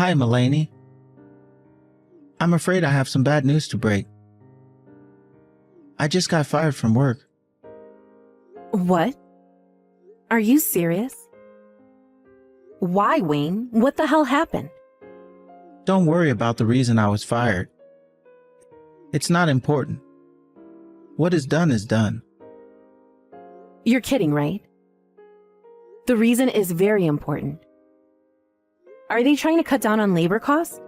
Hi, Mulaney. I'm afraid I have some bad news to break. I just got fired from work. What? Are you serious? Why, Wayne? What the hell happened? Don't worry about the reason I was fired. It's not important. What is done is done. You're kidding, right? The reason is very important. Are they trying to cut down on labor costs?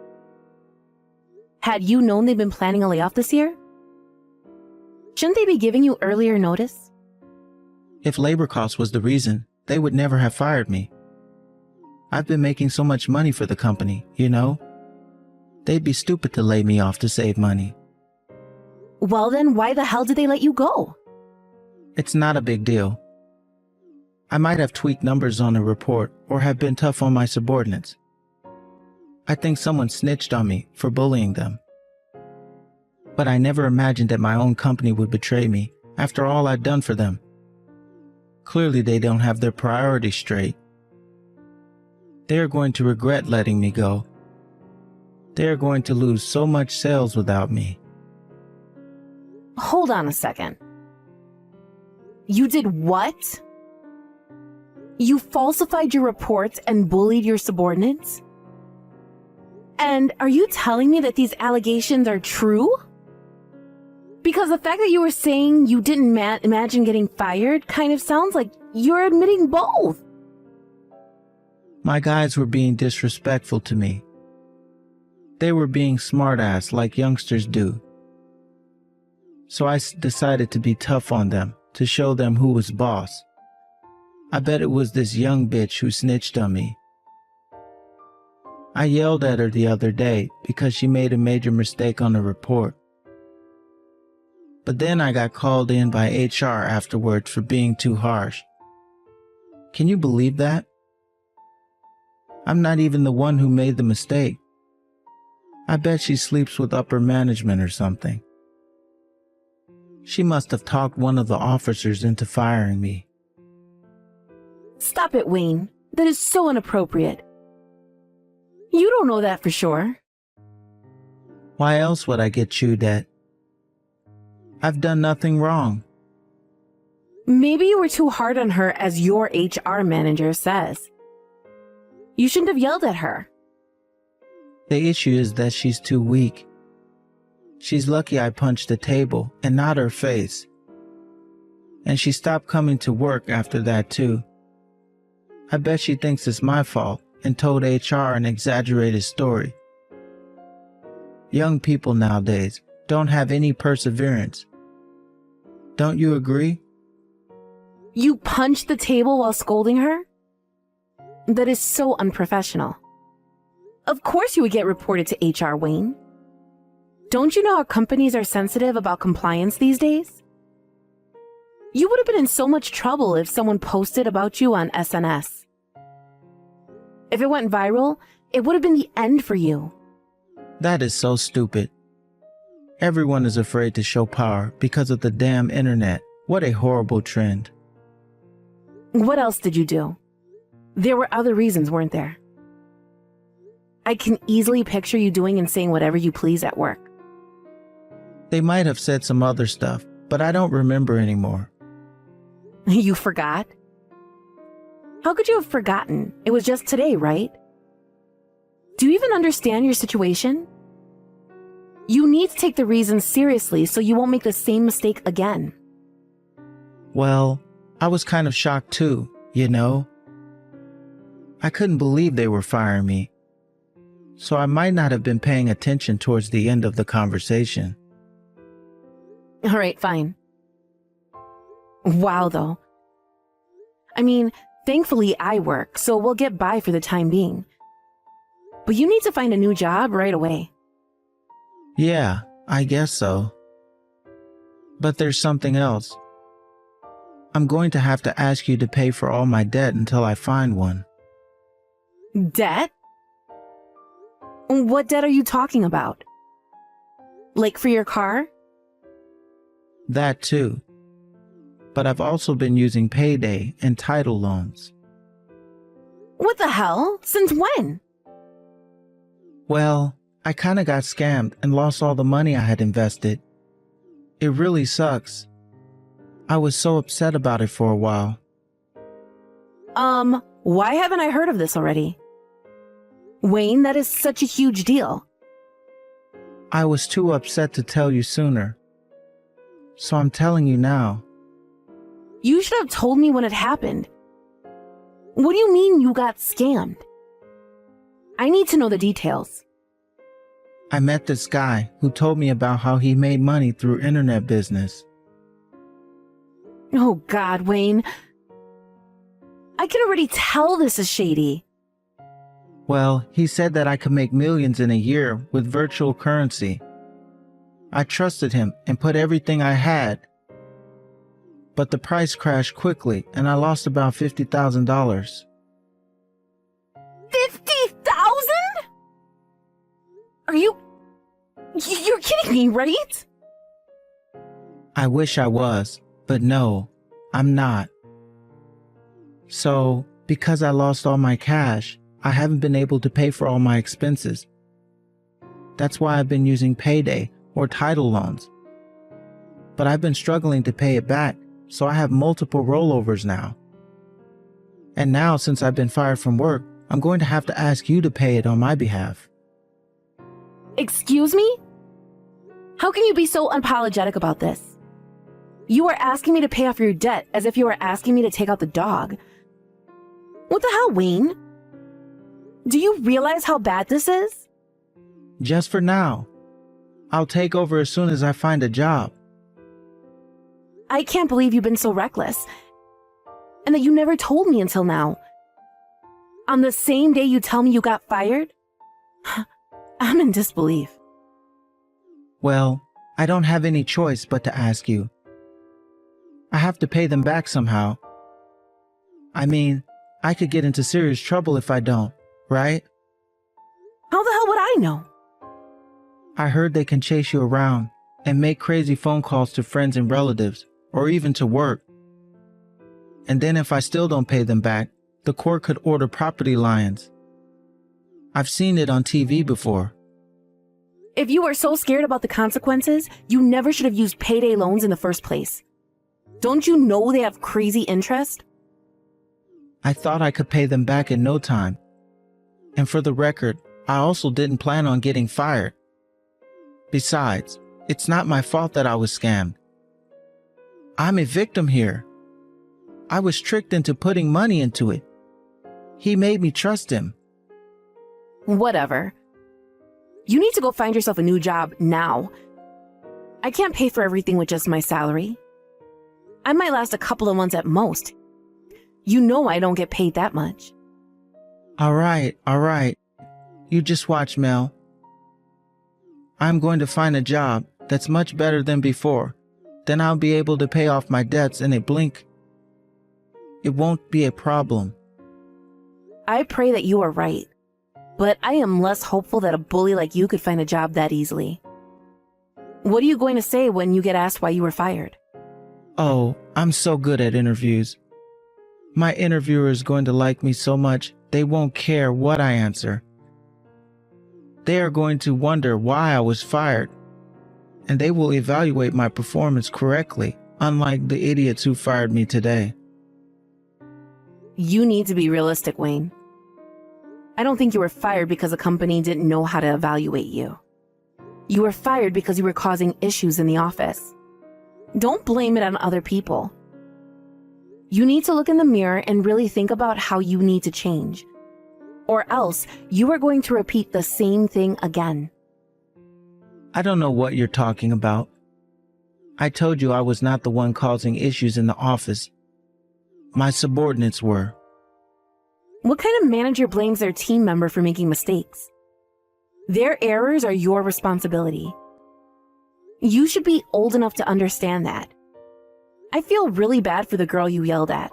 Had you known they've been planning a layoff this year? Shouldn't they be giving you earlier notice? If labor cost was the reason, they would never have fired me. I've been making so much money for the company, you know? They'd be stupid to lay me off to save money. Well then, why the hell did they let you go? It's not a big deal. I might have tweaked numbers on a report or have been tough on my subordinates. I think someone snitched on me for bullying them. But I never imagined that my own company would betray me after all I'd done for them. Clearly they don't have their priorities straight. They are going to regret letting me go. They are going to lose so much sales without me. Hold on a second. You did what? You falsified your reports and bullied your subordinates? And are you telling me that these allegations are true? Because the fact that you were saying you didn't imagine getting fired kind of sounds like you're admitting both. My guys were being disrespectful to me. They were being smartass like youngsters do. So I decided to be tough on them, to show them who was boss. I bet it was this young bitch who snitched on me. I yelled at her the other day because she made a major mistake on a report. But then I got called in by HR afterwards for being too harsh. Can you believe that? I'm not even the one who made the mistake. I bet she sleeps with upper management or something. She must have talked one of the officers into firing me. Stop it, Wayne. That is so inappropriate. You don't know that for sure. Why else would I get chewed at? I've done nothing wrong. Maybe you were too hard on her, as your HR manager says. You shouldn't have yelled at her. The issue is that she's too weak. She's lucky I punched the table and not her face. And she stopped coming to work after that too. I bet she thinks it's my fault and told HR an exaggerated story. Young people nowadays don't have any perseverance. Don't you agree? You punched the table while scolding her? That is so unprofessional. Of course you would get reported to HR, Wayne. Don't you know how companies are sensitive about compliance these days? You would have been in so much trouble if someone posted about you on SNS. If it went viral, it would have been the end for you. That is so stupid. Everyone is afraid to show power because of the damn internet. What a horrible trend. What else did you do? There were other reasons, weren't there? I can easily picture you doing and saying whatever you please at work. They might have said some other stuff, but I don't remember anymore. You forgot? How could you have forgotten? It was just today, right? Do you even understand your situation? You need to take the reasons seriously so you won't make the same mistake again. Well, I was kind of shocked too, you know? I couldn't believe they were firing me. So I might not have been paying attention towards the end of the conversation. All right, fine. Wow, though. I mean, thankfully I work, so we'll get by for the time being. But you need to find a new job right away. Yeah, I guess so. But there's something else. I'm going to have to ask you to pay for all my debt until I find one. Debt? What debt are you talking about? Like for your car? That too. But I've also been using payday and title loans. What the hell? Since when? Well, I kinda got scammed and lost all the money I had invested. It really sucks. I was so upset about it for a while. Why haven't I heard of this already? Wayne, that is such a huge deal. I was too upset to tell you sooner. So I'm telling you now. You should have told me when it happened. What do you mean you got scammed? I need to know the details. I met this guy who told me about how he made money through internet business. Oh God, Wayne. I can already tell this is shady. Well, he said that I could make millions in a year with virtual currency. I trusted him and put everything I had. But the price crashed quickly and I lost about $50,000. 50,000? You're kidding me, right? I wish I was, but no, I'm not. So, because I lost all my cash, I haven't been able to pay for all my expenses. That's why I've been using payday or title loans. But I've been struggling to pay it back, so I have multiple rollovers now. And now, since I've been fired from work, I'm going to have to ask you to pay it on my behalf. Excuse me? How can you be so unapologetic about this? You are asking me to pay off your debt as if you were asking me to take out the dog. What the hell, Wayne? Do you realize how bad this is? Just for now. I'll take over as soon as I find a job. I can't believe you've been so reckless. And that you never told me until now. On the same day you tell me you got fired? I'm in disbelief. Well, I don't have any choice but to ask you. I have to pay them back somehow. I mean, I could get into serious trouble if I don't, right? How the hell would I know? I heard they can chase you around and make crazy phone calls to friends and relatives, or even to work. And then if I still don't pay them back, the court could order property liens. I've seen it on TV before. If you were so scared about the consequences, you never should have used payday loans in the first place. Don't you know they have crazy interest? I thought I could pay them back in no time. And for the record, I also didn't plan on getting fired. Besides, it's not my fault that I was scammed. I'm a victim here. I was tricked into putting money into it. He made me trust him. Whatever. You need to go find yourself a new job now. I can't pay for everything with just my salary. I might last a couple of months at most. You know I don't get paid that much. All right. You just watch, Mel. I'm going to find a job that's much better than before. Then I'll be able to pay off my debts in a blink. It won't be a problem. I pray that you are right. But I am less hopeful that a bully like you could find a job that easily. What are you going to say when you get asked why you were fired? Oh, I'm so good at interviews. My interviewer is going to like me so much, they won't care what I answer. They are going to wonder why I was fired, and they will evaluate my performance correctly, unlike the idiots who fired me today. You need to be realistic, Wayne. I don't think you were fired because the company didn't know how to evaluate you. You were fired because you were causing issues in the office. Don't blame it on other people. You need to look in the mirror and really think about how you need to change. Or else, you are going to repeat the same thing again. I don't know what you're talking about. I told you I was not the one causing issues in the office. My subordinates were. What kind of manager blames their team member for making mistakes? Their errors are your responsibility. You should be old enough to understand that. I feel really bad for the girl you yelled at.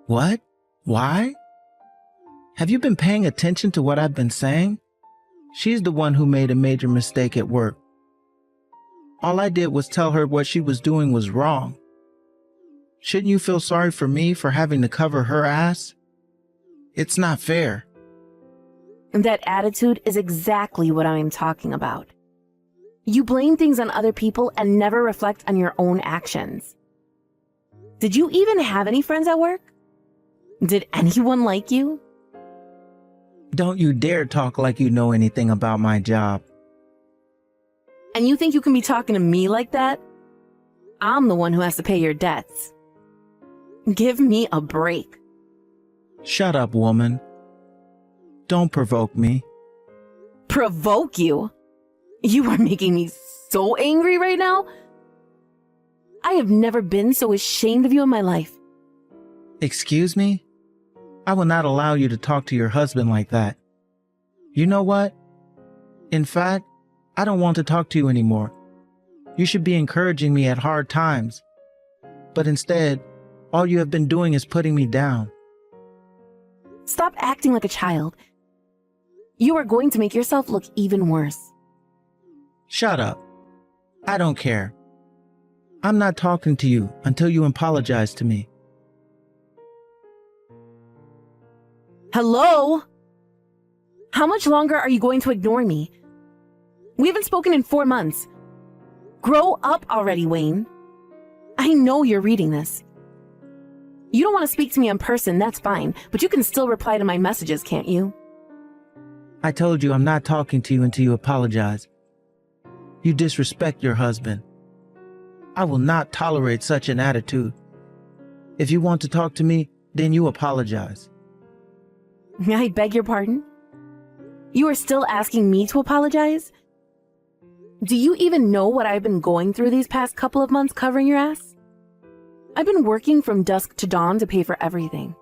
What? Why? Have you been paying attention to what I've been saying? She's the one who made a major mistake at work. All I did was tell her what she was doing was wrong. Shouldn't you feel sorry for me for having to cover her ass? It's not fair. That attitude is exactly what I'm talking about. You blame things on other people and never reflect on your own actions. Did you even have any friends at work? Did anyone like you? Don't you dare talk like you know anything about my job. And you think you can be talking to me like that? I'm the one who has to pay your debts. Give me a break. Shut up, woman. Don't provoke me. Provoke you? You are making me so angry right now. I have never been so ashamed of you in my life. Excuse me? I will not allow you to talk to your husband like that. You know what? In fact, I don't want to talk to you anymore. You should be encouraging me at hard times. But instead, all you have been doing is putting me down. Stop acting like a child. You are going to make yourself look even worse. Shut up. I don't care. I'm not talking to you until you apologize to me. Hello? How much longer are you going to ignore me? We haven't spoken in 4 months. Grow up already, Wayne. I know you're reading this. You don't want to speak to me in person, that's fine, but you can still reply to my messages, can't you? I told you I'm not talking to you until you apologize. You disrespect your husband. I will not tolerate such an attitude. If you want to talk to me, then you apologize. I beg your pardon? You are still asking me to apologize? Do you even know what I've been going through these past couple of months covering your ass? I've been working from dusk to dawn to pay for everything.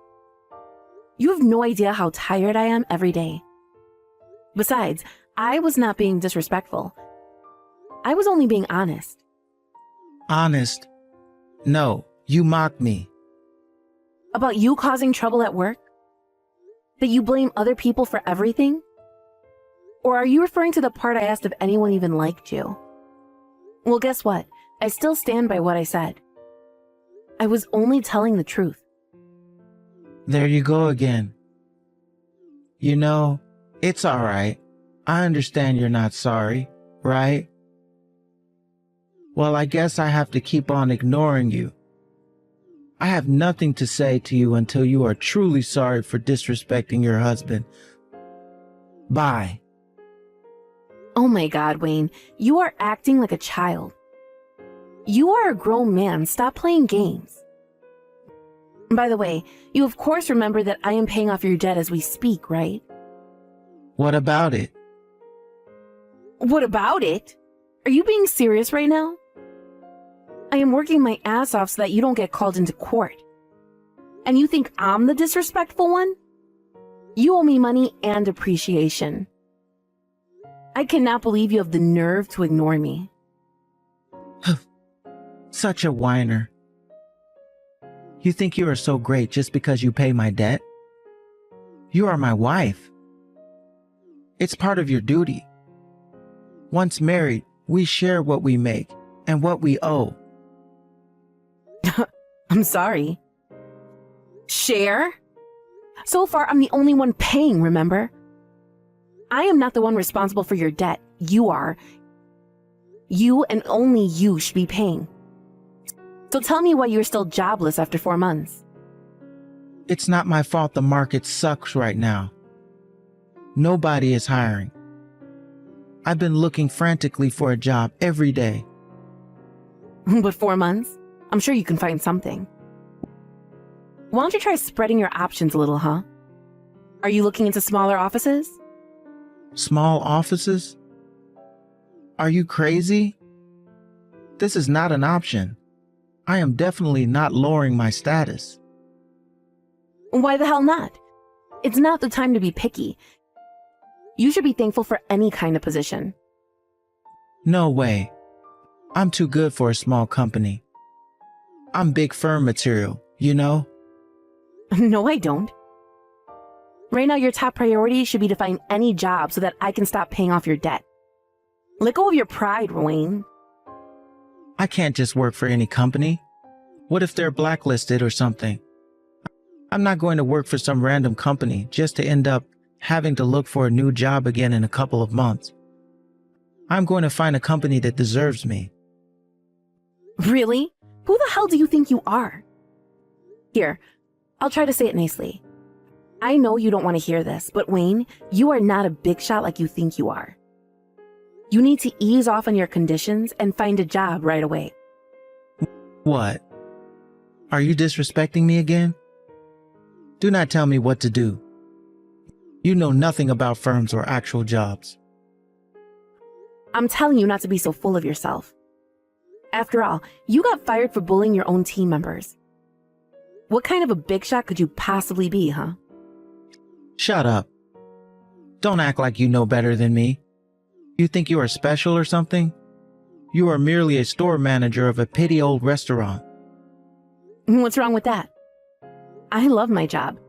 You have no idea how tired I am every day. Besides, I was not being disrespectful. I was only being honest. Honest? No, you mocked me. About you causing trouble at work? That you blame other people for everything? Or are you referring to the part I asked if anyone even liked you? Well, guess what? I still stand by what I said. I was only telling the truth. There you go again. You know, it's all right. I understand you're not sorry, right? Well, I guess I have to keep on ignoring you. I have nothing to say to you until you are truly sorry for disrespecting your husband. Bye. Oh my God, Wayne, you are acting like a child. You are a grown man. Stop playing games. By the way, you of course remember that I am paying off your debt as we speak, right? What about it? What about it? Are you being serious right now? I am working my ass off so that you don't get called into court. And you think I'm the disrespectful one? You owe me money and appreciation. I cannot believe you have the nerve to ignore me. Such a whiner. You think you are so great just because you pay my debt? You are my wife. It's part of your duty. Once married, we share what we make and what we owe. I'm sorry. Share? So far, I'm the only one paying, remember? I am not the one responsible for your debt. You are. You and only you should be paying. So tell me why you're still jobless after 4 months. It's not my fault the market sucks right now. Nobody is hiring. I've been looking frantically for a job every day. But 4 months? I'm sure you can find something. Why don't you try spreading your options a little, huh? Are you looking into smaller offices? Small offices? Are you crazy? This is not an option. I am definitely not lowering my status. Why the hell not? It's not the time to be picky. You should be thankful for any kind of position. No way. I'm too good for a small company. I'm big firm material, you know? No, I don't. Right now, your top priority should be to find any job so that I can stop paying off your debt. Let go of your pride, Wayne. I can't just work for any company. What if they're blacklisted or something? I'm not going to work for some random company just to end up having to look for a new job again in a couple of months. I'm going to find a company that deserves me. Really? Who the hell do you think you are? Here, I'll try to say it nicely. I know you don't want to hear this, but Wayne, you are not a big shot like you think you are. You need to ease off on your conditions and find a job right away. What? Are you disrespecting me again? Do not tell me what to do. You know nothing about firms or actual jobs. I'm telling you not to be so full of yourself. After all, you got fired for bullying your own team members. What kind of a big shot could you possibly be, huh? Shut up. Don't act like you know better than me. You think you are special or something? You are merely a store manager of a petty old restaurant. What's wrong with that? I love my job.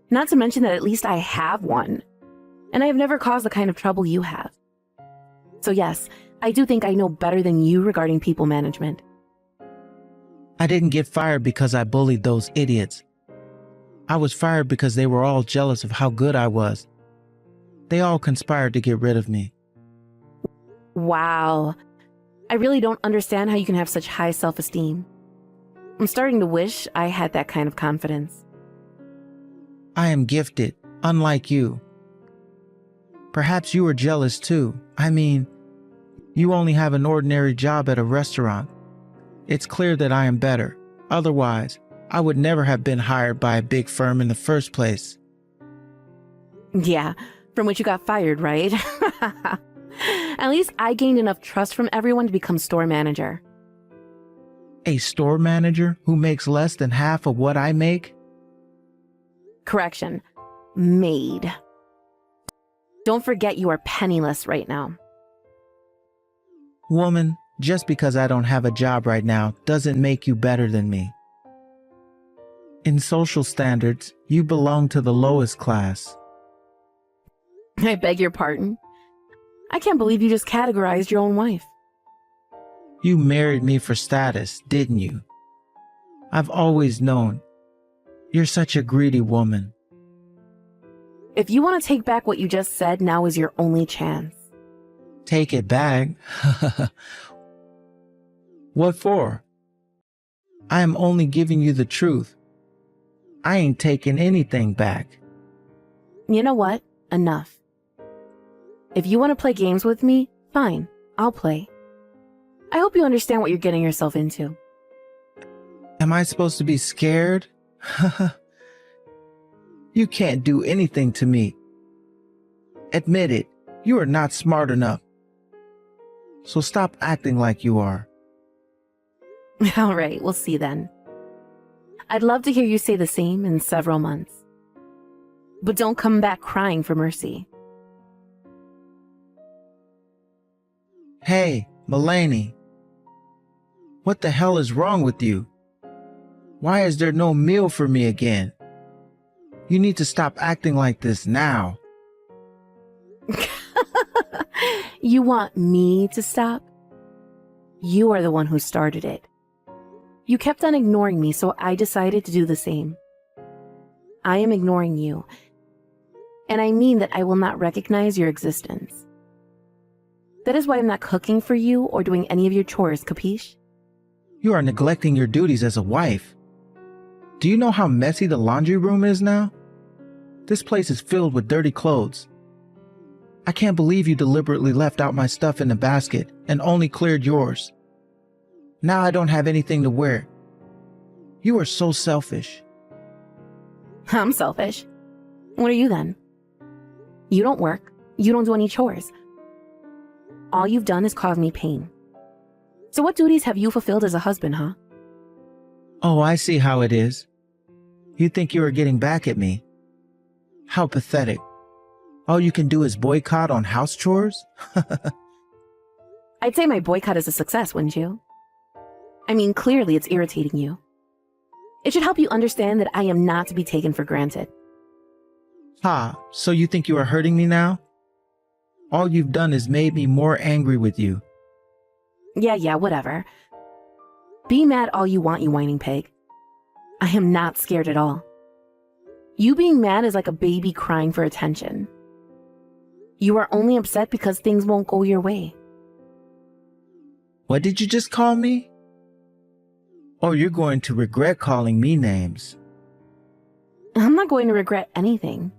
Not to mention that at least I have one. And I have never caused the kind of trouble you have. So yes, I do think I know better than you regarding people management. I didn't get fired because I bullied those idiots. I was fired because they were all jealous of how good I was. They all conspired to get rid of me. Wow. I really don't understand how you can have such high self-esteem. I'm starting to wish I had that kind of confidence. I am gifted, unlike you. Perhaps you are jealous too. I mean, you only have an ordinary job at a restaurant. It's clear that I am better. Otherwise, I would never have been hired by a big firm in the first place. Yeah, from which you got fired, right? At least I gained enough trust from everyone to become store manager. A store manager who makes less than half of what I make? Correction, maid. Don't forget you are penniless right now. Woman, just because I don't have a job right now doesn't make you better than me. In social standards, you belong to the lowest class. I beg your pardon. I can't believe you just categorized your own wife. You married me for status, didn't you? I've always known. You're such a greedy woman. If you want to take back what you just said, now is your only chance. Take it back? What for? I am only giving you the truth. I ain't taking anything back. You know what? Enough. If you want to play games with me, fine, I'll play. I hope you understand what you're getting yourself into. Am I supposed to be scared? You can't do anything to me. Admit it, you are not smart enough. So stop acting like you are. All right, we'll see then. I'd love to hear you say the same in several months. But don't come back crying for mercy. Hey, Mulaney. What the hell is wrong with you? Why is there no meal for me again? You need to stop acting like this now. You want me to stop? You are the one who started it. You kept on ignoring me, so I decided to do the same. I am ignoring you. And I mean that I will not recognize your existence. That is why I'm not cooking for you or doing any of your chores, capiche? You are neglecting your duties as a wife. Do you know how messy the laundry room is now? This place is filled with dirty clothes. I can't believe you deliberately left out my stuff in the basket and only cleared yours. Now I don't have anything to wear. You are so selfish. I'm selfish. What are you then? You don't work. You don't do any chores. All you've done is cause me pain. So what duties have you fulfilled as a husband, huh? Oh, I see how it is. You think you are getting back at me. How pathetic. All you can do is boycott on house chores? I'd say my boycott is a success, wouldn't you? I mean, clearly it's irritating you. It should help you understand that I am not to be taken for granted. Ha, so you think you are hurting me now? All you've done is made me more angry with you. Yeah, whatever. Be mad all you want, you whining pig. I am not scared at all. You being mad is like a baby crying for attention. You are only upset because things won't go your way. What did you just call me? Oh, you're going to regret calling me names. I'm not going to regret anything.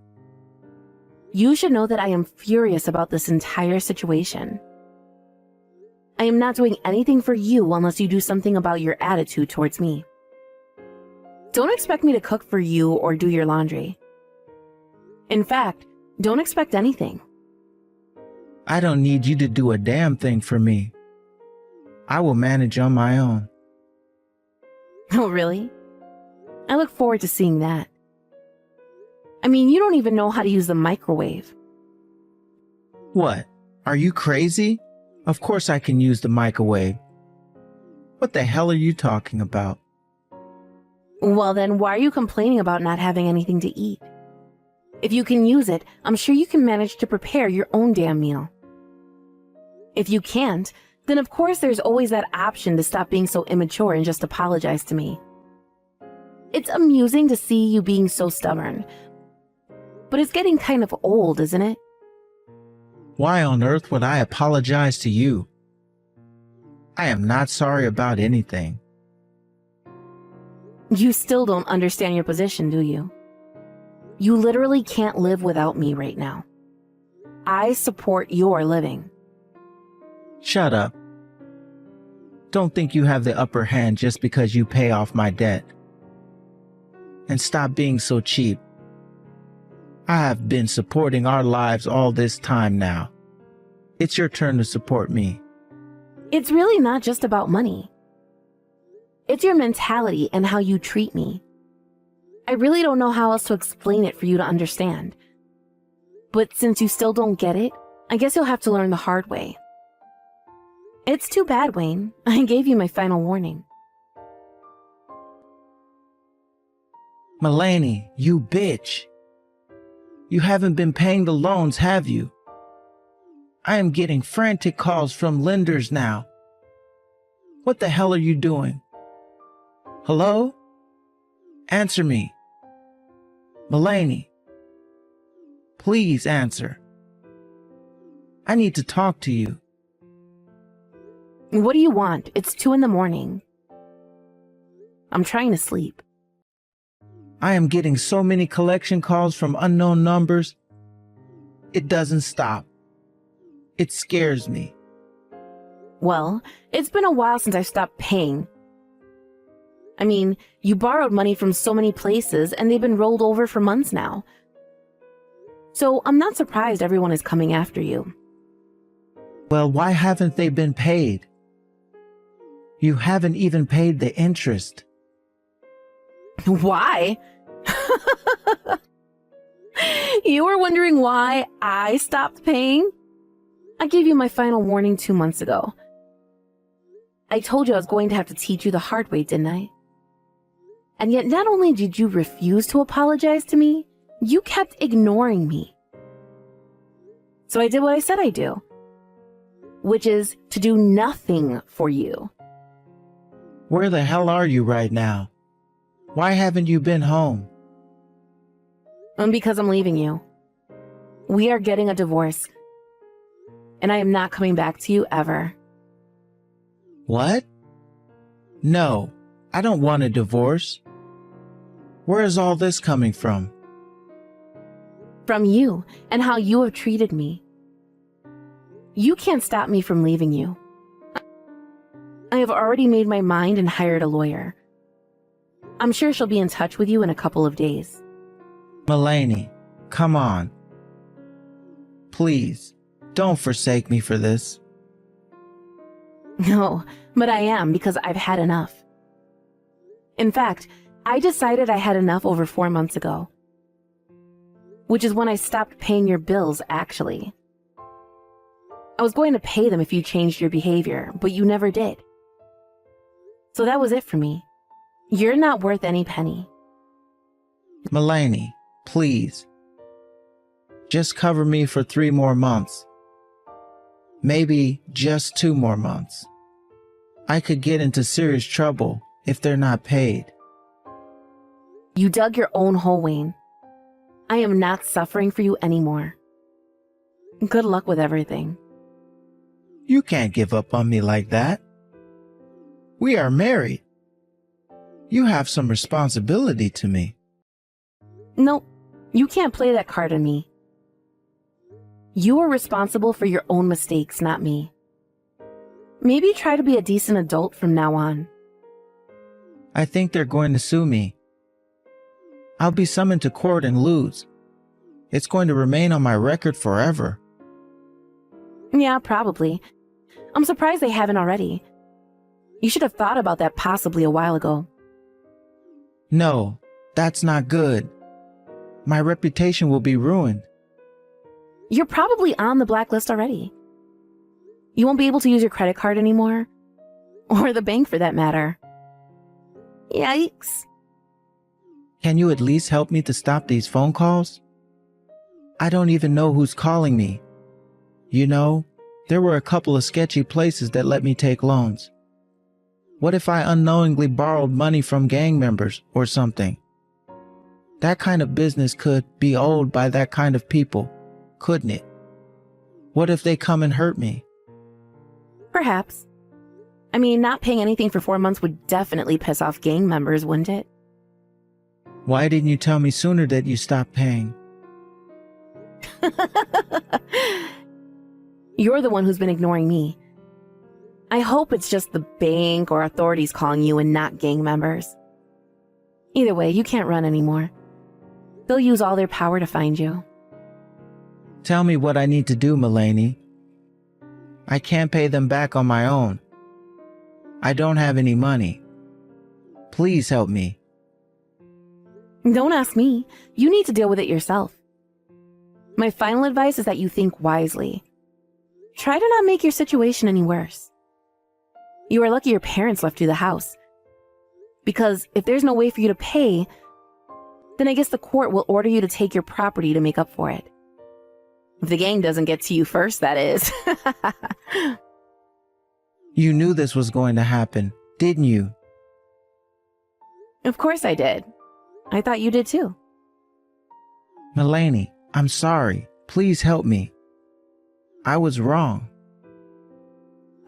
You should know that I am furious about this entire situation. I am not doing anything for you unless you do something about your attitude towards me. Don't expect me to cook for you or do your laundry. In fact, don't expect anything. I don't need you to do a damn thing for me. I will manage on my own. Oh, really? I look forward to seeing that. I mean, you don't even know how to use the microwave. What? Are you crazy? Of course I can use the microwave. What the hell are you talking about? Well, then why are you complaining about not having anything to eat? If you can use it, I'm sure you can manage to prepare your own damn meal. If you can't, then of course there's always that option to stop being so immature and just apologize to me. It's amusing to see you being so stubborn, but it's getting kind of old, isn't it? Why on earth would I apologize to you? I am not sorry about anything. You still don't understand your position, do you? You literally can't live without me right now. I support your living. Shut up. Don't think you have the upper hand just because you pay off my debt. And stop being so cheap. I have been supporting our lives all this time now. It's your turn to support me. It's really not just about money. It's your mentality and how you treat me. I really don't know how else to explain it for you to understand. But since you still don't get it, I guess you'll have to learn the hard way. It's too bad, Wayne. I gave you my final warning. Mulaney, you bitch. You haven't been paying the loans, have you? I am getting frantic calls from lenders now. What the hell are you doing? Hello? Answer me. Mulaney. Please answer. I need to talk to you. What do you want? It's 2 a.m. I'm trying to sleep. I am getting so many collection calls from unknown numbers. It doesn't stop. It scares me. Well, it's been a while since I stopped paying. I mean, you borrowed money from so many places and they've been rolled over for months now. So I'm not surprised everyone is coming after you. Well, why haven't they been paid? You haven't even paid the interest. Why? You were wondering why I stopped paying? I gave you my final warning 2 months ago. I told you I was going to have to teach you the hard way, didn't I? And yet not only did you refuse to apologize to me, you kept ignoring me. So I did what I said I'd do, which is to do nothing for you. Where the hell are you right now? Why haven't you been home? Because I'm leaving you. We are getting a divorce. And I am not coming back to you ever. What? No, I don't want a divorce. Where is all this coming from? From you and how you have treated me. You can't stop me from leaving you. I have already made my mind and hired a lawyer. I'm sure she'll be in touch with you in a couple of days. Mulaney, come on. Please, don't forsake me for this. No, but I am because I've had enough. In fact, I decided I had enough over 4 months ago. Which is when I stopped paying your bills, actually. I was going to pay them if you changed your behavior, but you never did. So that was it for me. You're not worth any penny. Mulaney, please. Just cover me for 3 more months. Maybe just 2 more months. I could get into serious trouble if they're not paid. You dug your own hole, Wayne. I am not suffering for you anymore. Good luck with everything. You can't give up on me like that. We are married. You have some responsibility to me. Nope, you can't play that card on me. You are responsible for your own mistakes, not me. Maybe try to be a decent adult from now on. I think they're going to sue me. I'll be summoned to court and lose. It's going to remain on my record forever. Yeah, probably. I'm surprised they haven't already. You should have thought about that possibly a while ago. No, that's not good. My reputation will be ruined. You're probably on the blacklist already. You won't be able to use your credit card anymore. Or the bank for that matter. Yikes. Can you at least help me to stop these phone calls? I don't even know who's calling me. You know, there were a couple of sketchy places that let me take loans. What if I unknowingly borrowed money from gang members or something? That kind of business could be owned by that kind of people, couldn't it? What if they come and hurt me? Perhaps. I mean, not paying anything for 4 months would definitely piss off gang members, wouldn't it? Why didn't you tell me sooner that you stopped paying? You're the one who's been ignoring me. I hope it's just the bank or authorities calling you and not gang members. Either way, you can't run anymore. They'll use all their power to find you. Tell me what I need to do, Mulaney. I can't pay them back on my own. I don't have any money. Please help me. Don't ask me. You need to deal with it yourself. My final advice is that you think wisely. Try to not make your situation any worse. You are lucky your parents left you the house. Because if there's no way for you to pay, then I guess the court will order you to take your property to make up for it. If the gang doesn't get to you first, that is. You knew this was going to happen, didn't you? Of course I did. I thought you did too. Mulaney, I'm sorry. Please help me. I was wrong.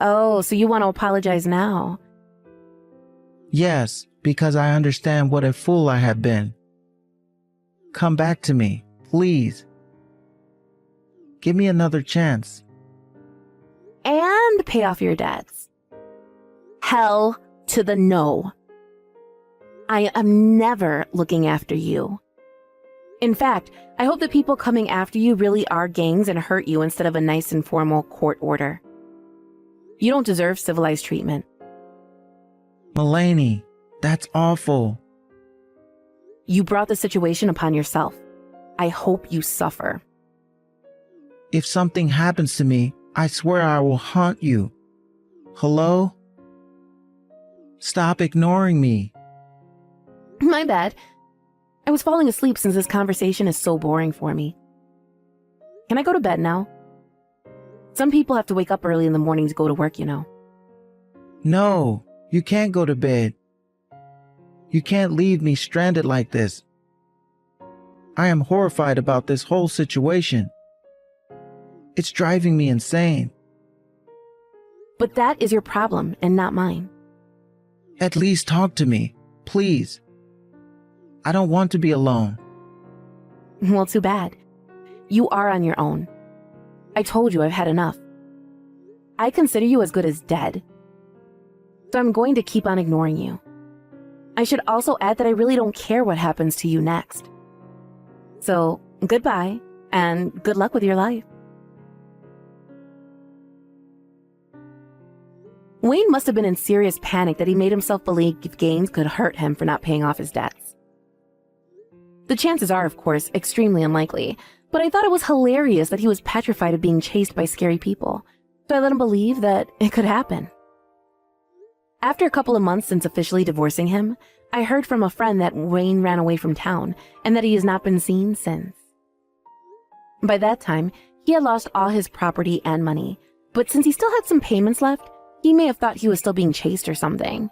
Oh, so you want to apologize now? Yes, because I understand what a fool I have been. Come back to me, please. Give me another chance. And pay off your debts. Hell to the no. I am never looking after you. In fact, I hope the people coming after you really are gangs and hurt you instead of a nice and formal court order. You don't deserve civilized treatment. Mulaney, that's awful. You brought the situation upon yourself. I hope you suffer. If something happens to me, I swear I will haunt you. Hello? Stop ignoring me. My bad. I was falling asleep since this conversation is so boring for me. Can I go to bed now? Some people have to wake up early in the morning to go to work, you know. No, you can't go to bed. You can't leave me stranded like this. I am horrified about this whole situation. It's driving me insane. But that is your problem and not mine. At least talk to me, please. I don't want to be alone. Well, too bad. You are on your own. I told you I've had enough. I consider you as good as dead. So I'm going to keep on ignoring you. I should also add that I really don't care what happens to you next. So, goodbye, and good luck with your life. Wayne must have been in serious panic that he made himself believe gangs could hurt him for not paying off his debts. The chances are, of course, extremely unlikely, but I thought it was hilarious that he was petrified of being chased by scary people, so I let him believe that it could happen. After a couple of months since officially divorcing him, I heard from a friend that Wayne ran away from town and that he has not been seen since. By that time, he had lost all his property and money, but since he still had some payments left, he may have thought he was still being chased or something.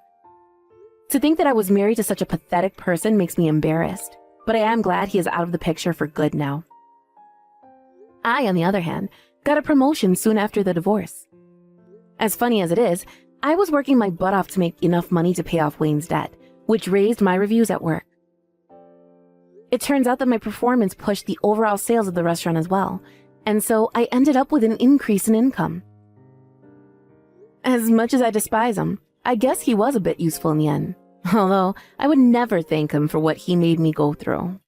To think that I was married to such a pathetic person makes me embarrassed, but I am glad he is out of the picture for good now. I, on the other hand, got a promotion soon after the divorce. As funny as it is, I was working my butt off to make enough money to pay off Wayne's debt, which raised my reviews at work. It turns out that my performance pushed the overall sales of the restaurant as well, and so I ended up with an increase in income. As much as I despise him, I guess he was a bit useful in the end, although I would never thank him for what he made me go through.